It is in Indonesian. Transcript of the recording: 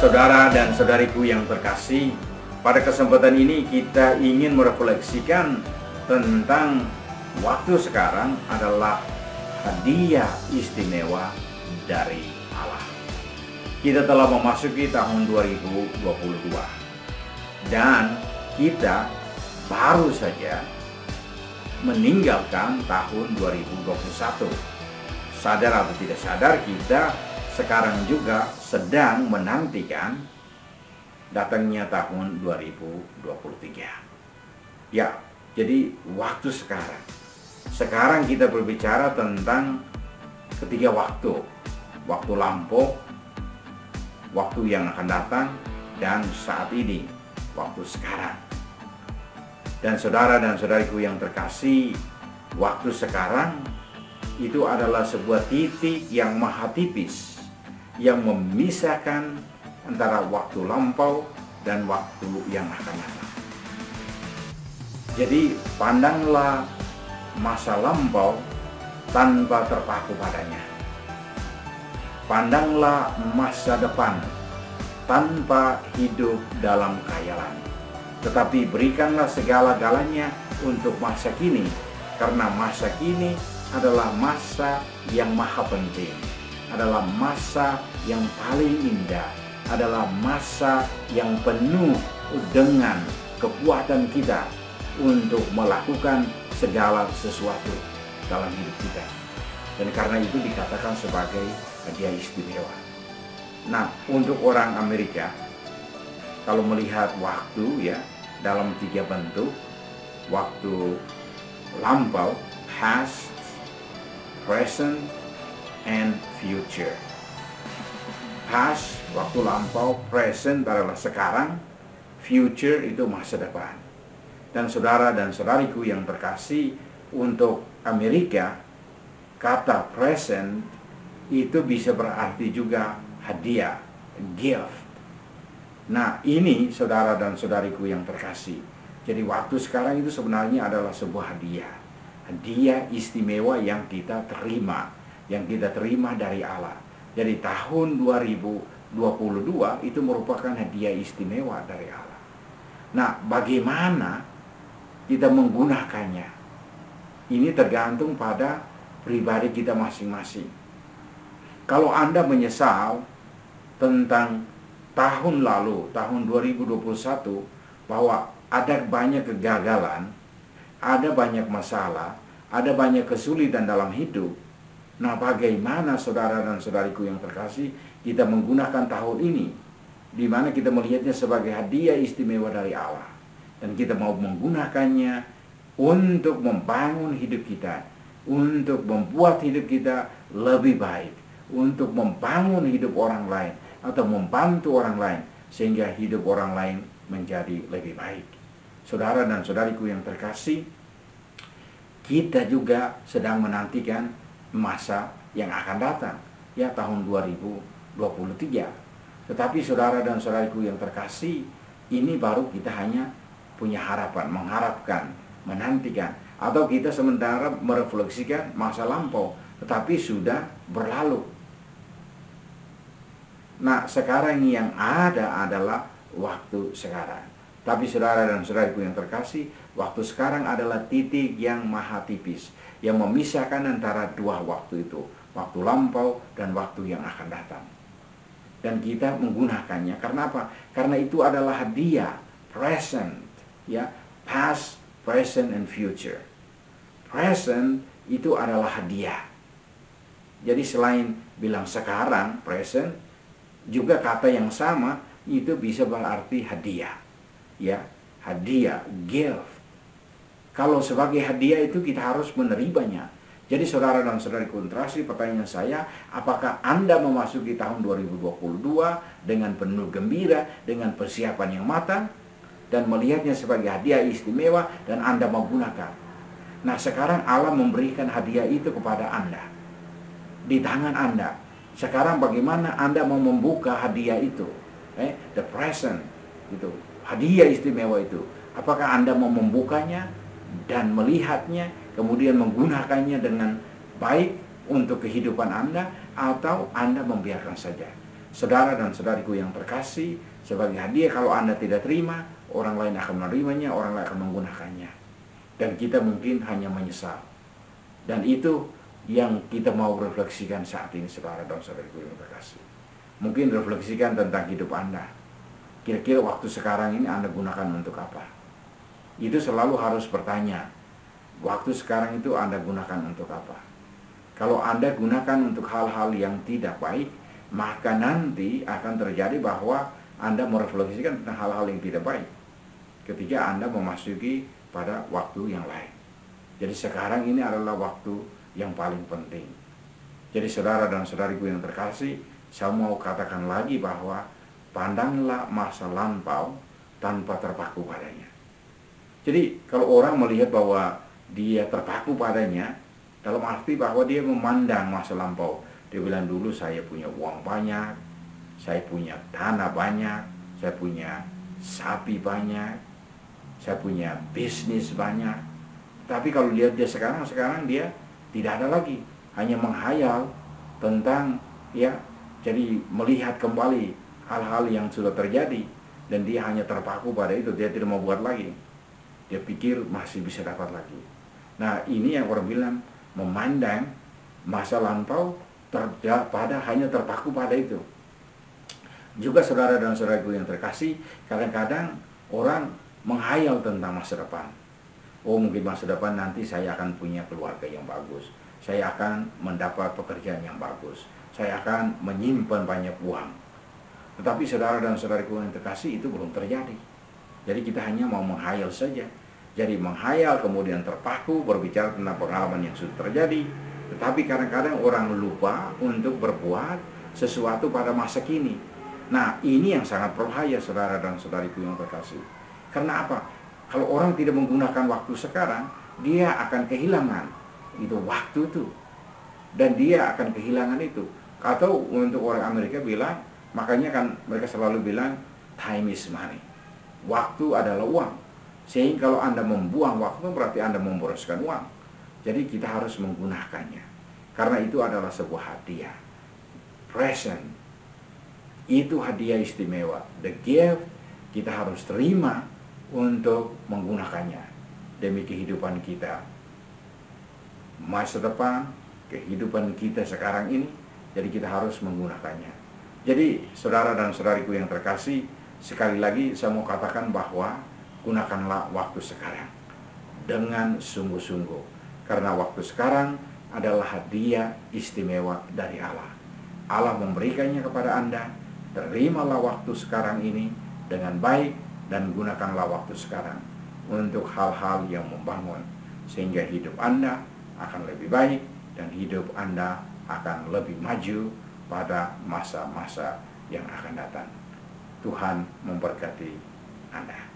Saudara dan saudariku yang terkasih, pada kesempatan ini kita ingin merefleksikan tentang waktu sekarang adalah hadiah istimewa dari Allah. Kita telah memasuki tahun 2022 dan kita baru saja meninggalkan tahun 2021. Sadar atau tidak sadar, kita sekarang juga sedang menantikan datangnya tahun 2023. Ya, jadi waktu sekarang. Sekarang kita berbicara tentang ketiga waktu. Waktu lampau, waktu yang akan datang, dan saat ini, waktu sekarang. Dan saudara dan saudariku yang terkasih, waktu sekarang itu adalah sebuah titik yang maha tipis yang memisahkan antara waktu lampau dan waktu yang akan datang. Jadi pandanglah masa lampau tanpa terpaku padanya. Pandanglah masa depan tanpa hidup dalam khayalan. Tetapi berikanlah segala-galanya untuk masa kini, karena masa kini adalah masa yang maha penting, adalah masa yang paling indah, adalah masa yang penuh dengan kekuatan kita untuk melakukan segala sesuatu dalam hidup kita. Dan karena itu dikatakan sebagai hadiah istimewa. Nah, untuk orang Amerika, kalau melihat waktu ya dalam tiga bentuk, waktu lampau, past, present, and future. Past, waktu lampau, present adalah sekarang, future itu masa depan. Dan saudara dan saudariku yang terkasih, untuk Amerika, kata present itu bisa berarti juga hadiah, gift. Nah, ini saudara dan saudariku yang terkasih. Jadi waktu sekarang itu sebenarnya adalah sebuah hadiah. Hadiah istimewa yang kita terima dari Allah. Jadi tahun 2022 itu merupakan hadiah istimewa dari Allah. Nah, bagaimana kita menggunakannya? Ini tergantung pada pribadi kita masing-masing. Kalau Anda menyesal tentang tahun lalu, tahun 2021, bahwa ada banyak kegagalan, ada banyak masalah, ada banyak kesulitan dalam hidup. Nah, bagaimana saudara dan saudariku yang terkasih, kita menggunakan tahun ini, di mana kita melihatnya sebagai hadiah istimewa dari Allah. Dan kita mau menggunakannya untuk membangun hidup kita, untuk membuat hidup kita lebih baik, untuk membangun hidup orang lain, atau membantu orang lain, sehingga hidup orang lain menjadi lebih baik. Saudara dan saudariku yang terkasih, kita juga sedang menantikan masa yang akan datang, ya tahun 2023. Tetapi saudara dan saudariku yang terkasih, ini baru kita hanya punya harapan, mengharapkan, menantikan, atau kita sementara merefleksikan masa lampau, tetapi sudah berlalu. Nah, sekarang yang ada adalah waktu sekarang. Tapi saudara dan saudariku yang terkasih, waktu sekarang adalah titik yang maha tipis, yang memisahkan antara dua waktu itu, waktu lampau dan waktu yang akan datang. Dan kita menggunakannya, karena apa? Karena itu adalah hadiah, present, ya, past, present, and future. Present itu adalah hadiah. Jadi selain bilang sekarang, present, juga kata yang sama itu bisa berarti hadiah. Ya, hadiah, gift. Kalau sebagai hadiah itu kita harus menerimanya. Jadi saudara dan saudariku terkasih, pertanyaan saya, apakah Anda memasuki tahun 2022 dengan penuh gembira, dengan persiapan yang matang, dan melihatnya sebagai hadiah istimewa, dan Anda menggunakan? Nah, sekarang Allah memberikan hadiah itu kepada Anda, di tangan Anda. Sekarang bagaimana Anda mau membuka hadiah itu? The present, itu hadiah istimewa itu. Apakah Anda mau membukanya dan melihatnya, kemudian menggunakannya dengan baik untuk kehidupan Anda, atau Anda membiarkan saja? saudara dan saudariku yang terkasih, sebagai hadiah kalau Anda tidak terima, orang lain akan menerimanya, orang lain akan menggunakannya. Dan kita mungkin hanya menyesal. Dan itu yang kita mau refleksikan saat ini, saudara dan saudariku yang terkasih. Mungkin refleksikan tentang hidup Anda. Kira-kira waktu sekarang ini Anda gunakan untuk apa? Itu selalu harus bertanya. Waktu sekarang itu Anda gunakan untuk apa? Kalau Anda gunakan untuk hal-hal yang tidak baik, maka nanti akan terjadi bahwa Anda merefleksikan tentang hal-hal yang tidak baik ketika Anda memasuki pada waktu yang lain. Jadi sekarang ini adalah waktu yang paling penting. Jadi saudara dan saudariku yang terkasih, saya mau katakan lagi bahwa pandanglah masa lampau tanpa terpaku padanya. Jadi kalau orang melihat bahwa dia terpaku padanya, dalam arti bahwa dia memandang masa lampau, dia bilang dulu saya punya uang banyak, saya punya tanah banyak, saya punya sapi banyak, saya punya bisnis banyak. Tapi kalau lihat dia sekarang dia tidak ada lagi, hanya menghayal tentang jadi melihat kembali hal-hal yang sudah terjadi dan dia hanya terpaku pada itu, dia tidak mau buat lagi. Dia pikir masih bisa dapat lagi. Nah, ini yang orang bilang memandang masa lampau hanya terpaku pada itu. Juga saudara dan saudaraku yang terkasih, kadang-kadang orang menghayal tentang masa depan. Oh, mungkin masa depan nanti saya akan punya keluarga yang bagus, saya akan mendapat pekerjaan yang bagus, saya akan menyimpan banyak uang. Tetapi saudara dan saudaraku yang terkasih, itu belum terjadi. Jadi kita hanya mau menghayal saja. Jadi menghayal kemudian terpaku berbicara tentang pengalaman yang sudah terjadi. Tetapi kadang-kadang orang lupa untuk berbuat sesuatu pada masa kini. Nah, ini yang sangat berbahaya saudara dan saudariku yang terkasih. Karena apa? Kalau orang tidak menggunakan waktu sekarang, dia akan kehilangan itu waktu itu. Dan dia akan kehilangan itu. Atau untuk orang Amerika bilang, makanya kan mereka selalu bilang time is money. Waktu adalah uang. Sehingga kalau Anda membuang waktu, berarti Anda memboroskan uang. Jadi kita harus menggunakannya. Karena itu adalah sebuah hadiah. Present. Itu hadiah istimewa. The gift kita harus terima untuk menggunakannya demi kehidupan kita masa depan, kehidupan kita sekarang ini. Jadi kita harus menggunakannya. Jadi saudara dan saudariku yang terkasih, sekali lagi saya mau katakan bahwa gunakanlah waktu sekarang dengan sungguh-sungguh. Karena waktu sekarang adalah hadiah istimewa dari Allah. Allah memberikannya kepada Anda. Terimalah waktu sekarang ini dengan baik dan gunakanlah waktu sekarang untuk hal-hal yang membangun. Sehingga hidup Anda akan lebih baik dan hidup Anda akan lebih maju pada masa-masa yang akan datang. Tuhan memberkati Anda.